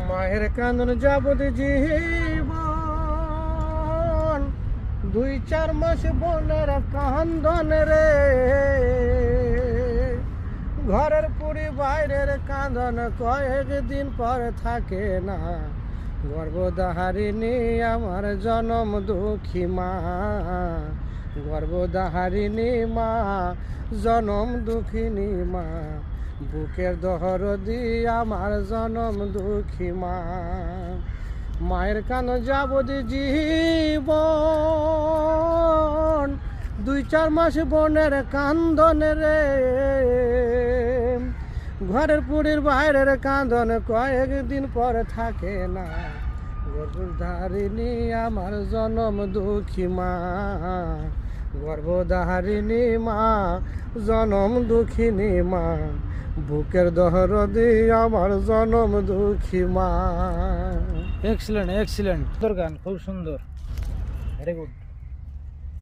মায়ের কান্দন যাবতীয় জীবন, 2-4 মাস বোনের কান্দন রে। ঘরের পুরি বাইরের কান্দন কয়েকদিন পর থাকে না। গর্ভধারিণী আমার জনম দুঃখী মা, গর্ভধারিণী মা, জনম দুঃখিনী মা, বুকের দহরদি আমার জনম দুঃখী মা। মায়ের কান যাবতীয় জীবন, 2-4 মাস বোনের কান্দন রে। ঘরের পুরীর বাইরের কান্দন কয়েকদিন পর থাকে না। গর্ভধারিণী আমার জনম দুঃখী মা, গর্ভধারিণী মা, জনম দুঃখিনী মা, বুকের দহরদি আমার জনম দুঃখী মা। এক্সিলেন্ট এক্সিলেন্ট, তোর গান খুব সুন্দর, ভেরি গুড।